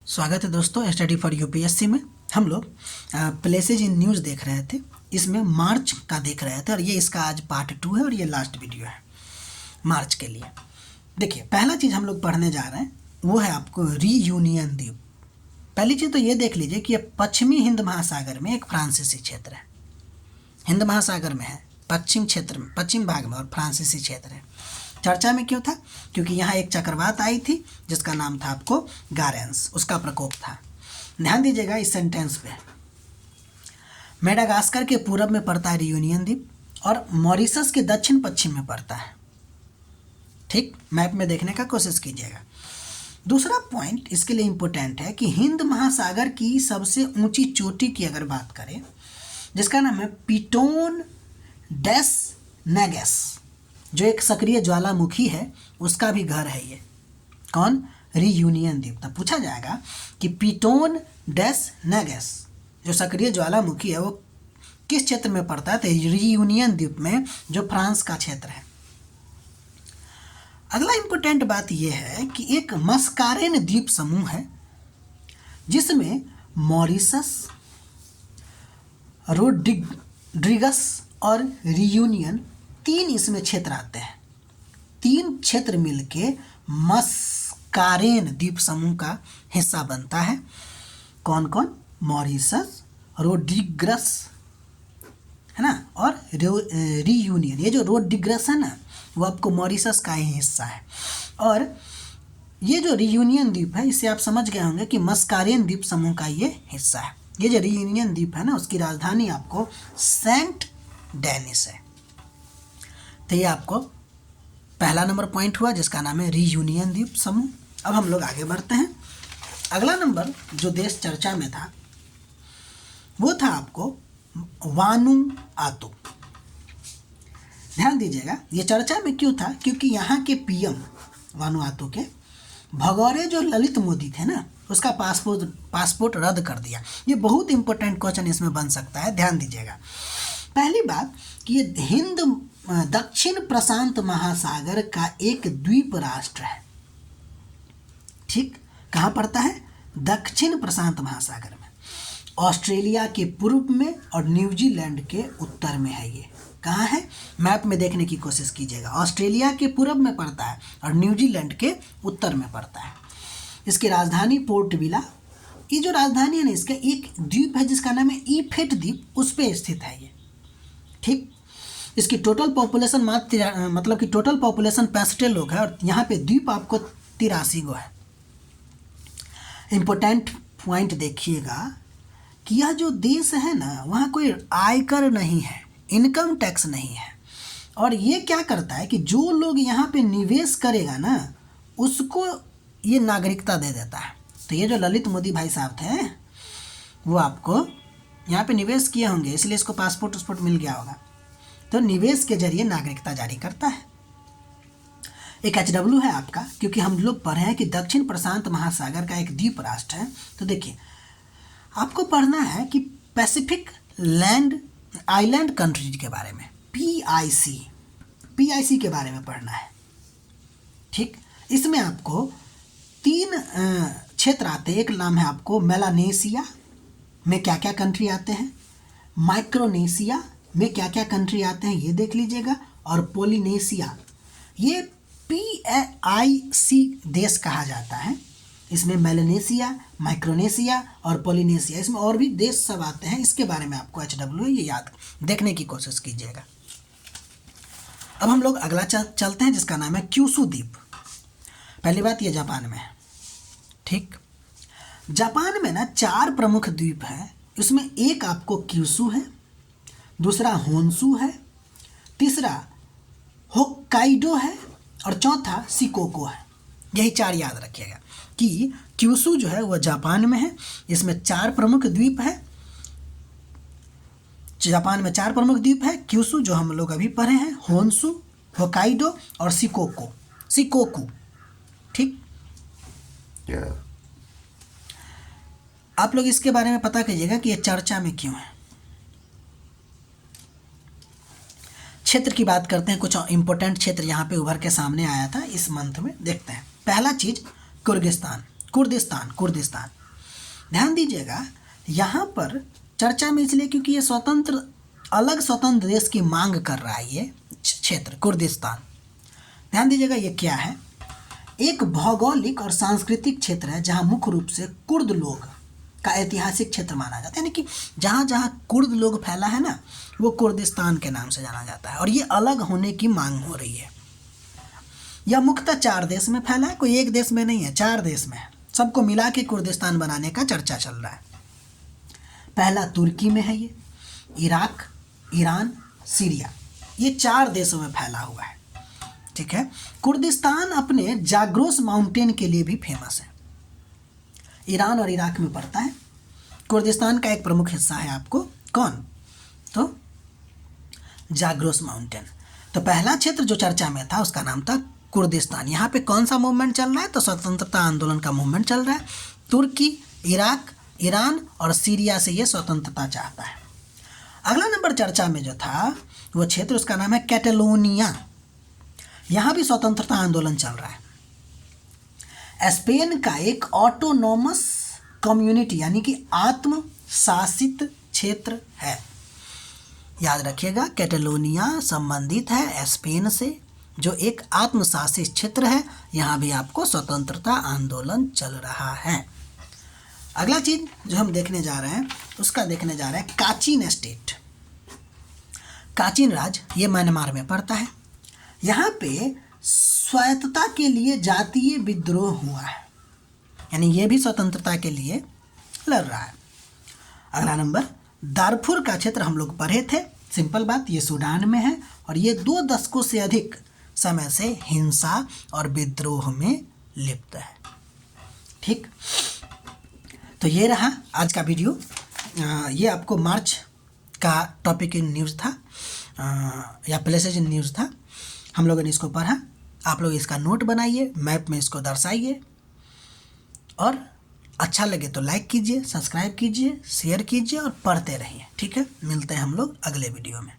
स्वागत है दोस्तों स्टडी फॉर यूपीएससी में। हम लोग प्लेसेज इन न्यूज़ देख रहे थे, इसमें मार्च का देख रहे थे और ये इसका आज पार्ट 2 है और ये लास्ट वीडियो है मार्च के लिए। देखिए, पहला चीज़ हम लोग पढ़ने जा रहे हैं वो है आपको रीयूनियन द्वीप। पहली चीज़ तो ये देख लीजिए कि ये पश्चिमी हिंद महासागर में एक फ्रांसीसी क्षेत्र है। हिंद महासागर में है, पश्चिम क्षेत्र में, पश्चिम भाग में, और फ्रांसीसी क्षेत्र है। चर्चा में क्यों था? क्योंकि यहाँ एक चक्रवात आई थी जिसका नाम था आपको गारेंस, उसका प्रकोप था। ध्यान दीजिएगा इस सेंटेंस पे। मेडागास्कर के पूरब में पड़ता है रियूनियन द्वीप और मॉरिशस के दक्षिण पश्चिम में पड़ता है। ठीक, मैप में देखने का कोशिश कीजिएगा। दूसरा पॉइंट इसके लिए इम्पोर्टेंट है कि हिंद महासागर की सबसे ऊंची चोटी की अगर बात करें, जिसका नाम है पिटोन डेस नेगेस, जो एक सक्रिय ज्वालामुखी है, उसका भी घर है ये। कौन? रीयूनियन द्वीप। तब पूछा जाएगा कि पिटोन डेस नेगेस जो सक्रिय ज्वालामुखी है वो किस क्षेत्र में पड़ता है? तो रीयूनियन द्वीप में, जो फ्रांस का क्षेत्र है। अगला इंपॉर्टेंट बात यह है कि एक मस्कारेन द्वीप समूह है जिसमें मॉरिशस, रोड्रिगस और रियूनियन तीन इसमें क्षेत्र आते हैं। तीन क्षेत्र मिलके मस्कारेन द्वीप समूह का हिस्सा बनता है। कौन कौन? मॉरिशस, रोड्रिगस है ना, और रियूनियन। ये जो रोड्रिगस है ना, वो आपको मॉरिशस का ही हिस्सा है। और ये जो रियूनियन द्वीप है, इसे आप समझ गए होंगे कि मस्कारेन द्वीप समूह का ये हिस्सा है। ये जो रियूनियन द्वीप है ना, उसकी राजधानी आपको सेंट डेनिस है। तो ये आपको पहला नंबर पॉइंट हुआ जिसका नाम है रीयूनियन द्वीप समूह। अब हम लोग आगे बढ़ते हैं। अगला नंबर जो देश चर्चा में था वो था आपको वानुआतु। ध्यान दीजिएगा, ये चर्चा में क्यों था? क्योंकि यहाँ के पीएम वानुआतु के भगौरे जो ललित मोदी थे ना, उसका पासपोर्ट रद्द कर दिया। ये बहुत इंपॉर्टेंट क्वेश्चन इसमें बन सकता है, ध्यान दीजिएगा। पहली बात कि ये हिंद दक्षिण प्रशांत महासागर का एक द्वीप राष्ट्र है। ठीक, कहाँ पड़ता है? दक्षिण प्रशांत महासागर में, ऑस्ट्रेलिया के पूर्व में और न्यूजीलैंड के उत्तर में है। ये कहाँ है? मैप में देखने की कोशिश कीजिएगा। ऑस्ट्रेलिया के पूर्व में पड़ता है और न्यूजीलैंड के उत्तर में पड़ता है। इसकी राजधानी पोर्ट विला, ये जो राजधानी है ना, इसका एक द्वीप है जिसका नाम है ईफेट द्वीप, उस पर स्थित है ये। ठीक, इसकी टोटल पॉपुलेशन मतलब कि टोटल पॉपुलेशन 65 लोग है और यहाँ पे द्वीप आपको 83 गो है। इम्पोर्टेंट पॉइंट देखिएगा कि यह जो देश है ना, वहाँ कोई आयकर नहीं है, इनकम टैक्स नहीं है। और ये क्या करता है कि जो लोग यहाँ पे निवेश करेगा ना, उसको ये नागरिकता दे देता है। तो ये जो ललित मोदी भाई साहब थे, वो आपको यहाँ पे निवेश किए होंगे, इसलिए इसको पासपोर्ट मिल गया होगा। तो निवेश के जरिए नागरिकता जारी करता है। एक HW है आपका, क्योंकि हम लोग पढ़े हैं कि दक्षिण प्रशांत महासागर का एक द्वीप राष्ट्र है। तो देखिए, आपको पढ़ना है कि पैसिफिक आइलैंड कंट्रीज के बारे में, PIC के बारे में पढ़ना है। ठीक, इसमें आपको तीन क्षेत्र आते हैं। एक नाम है आपको मेलानेशिया में क्या क्या कंट्री आते हैं, माइक्रोनेशिया में क्या क्या कंट्री आते हैं ये देख लीजिएगा, और पोलिनेशिया, ये PIC देश कहा जाता है। इसमें मेलानेशिया, माइक्रोनेशिया और पोलिनेशिया, इसमें और भी देश सब आते हैं। इसके बारे में आपको HW ये याद देखने की कोशिश कीजिएगा। अब हम लोग अगला चलते हैं जिसका नाम है क्यूशू द्वीप। पहली बात, ये जापान में है। ठीक, जापान में ना 4 प्रमुख द्वीप हैं। उसमें एक आपको क्यूशू है, दूसरा होन्शू है, तीसरा होक्काइडो है और चौथा शिकोको है। यही 4 याद रखिएगा कि क्यूशू जो है वह जापान में है। इसमें 4 प्रमुख द्वीप है। जापान में 4 प्रमुख द्वीप है। क्यूशू जो हम लोग अभी पढ़े हैं, होन्शू, होक्काइडो और शिकोकू। ठीक, आप लोग इसके बारे में पता कीजिएगा कि यह चर्चा में क्यों है। क्षेत्र की बात करते हैं, कुछ इंपॉर्टेंट क्षेत्र यहाँ पे उभर के सामने आया था इस मंथ में, देखते हैं। पहला चीज, किर्गिस्तान। Kurdistan, Kurdistan. ध्यान दीजिएगा, यहाँ पर चर्चा में इसलिए क्योंकि ये स्वतंत्र, अलग स्वतंत्र देश की मांग कर रहा है ये क्षेत्र कुर्दिस्तान। ध्यान दीजिएगा ये क्या है, एक भौगोलिक और सांस्कृतिक क्षेत्र है जहाँ मुख्य रूप से कुर्द लोग का ऐतिहासिक क्षेत्र माना जाता है। यानी कि जहाँ जहाँ कुर्द लोग फैला है ना, वो कुर्दिस्तान के नाम से जाना जाता है। और ये अलग होने की मांग हो रही है। यह मुख्यतः 4 देश में फैला है, कोई एक देश में नहीं है, 4 देश में है। सबको मिला के कुर्दिस्तान बनाने का चर्चा चल रहा है। पहला तुर्की में है ये, इराक, ईरान, सीरिया, ये 4 देशों में फैला हुआ है। ठीक है। कुर्दिस्तान अपने जाग्रोस माउंटेन के लिए भी फेमस है। ईरान और इराक में पड़ता है। कुर्दिस्तान का एक प्रमुख हिस्सा है आपको कौन, तो जाग्रोस माउंटेन। तो पहला क्षेत्र जो चर्चा में था उसका नाम था कुर्दिस्तान। यहाँ पे कौन सा मूवमेंट चल रहा है, तो स्वतंत्रता आंदोलन का मूवमेंट चल रहा है। तुर्की, इराक, ईरान और सीरिया से ये स्वतंत्रता चाहता है। अगला नंबर चर्चा में जो था वो क्षेत्र, उसका नाम है कैटलोनिया। यहाँ भी स्वतंत्रता आंदोलन चल रहा है। स्पेन का एक ऑटोनोमस कम्युनिटी यानी कि आत्म शासित क्षेत्र है। याद रखिएगा, कैटलोनिया संबंधित है स्पेन से, जो एक आत्मशासित क्षेत्र है। यहाँ भी आपको स्वतंत्रता आंदोलन चल रहा है। अगला चीज जो हम देखने जा रहे हैं उसका देखने जा रहे हैं काचिन स्टेट। काचिन राज्य ये म्यांमार में पड़ता है। यहाँ पे स्वायत्तता के लिए जातीय विद्रोह हुआ है, यानी ये भी स्वतंत्रता के लिए लड़ रहा है। अगला नंबर, दारफुर का क्षेत्र हम लोग पढ़े थे। सिंपल बात, ये सूडान में है और ये 2 दशकों से अधिक समय से हिंसा और विद्रोह में लिप्त है। ठीक, तो ये रहा आज का वीडियो। ये आपको मार्च का टॉपिक इन न्यूज़ था या प्लेसेज इन न्यूज़ था। हम लोगों ने इसको पढ़ा। आप लोग इसका नोट बनाइए, मैप में इसको दर्शाइए और अच्छा लगे तो लाइक कीजिए, सब्सक्राइब कीजिए, शेयर कीजिए और पढ़ते रहिए। ठीक है, मिलते हैं हम लोग अगले वीडियो में।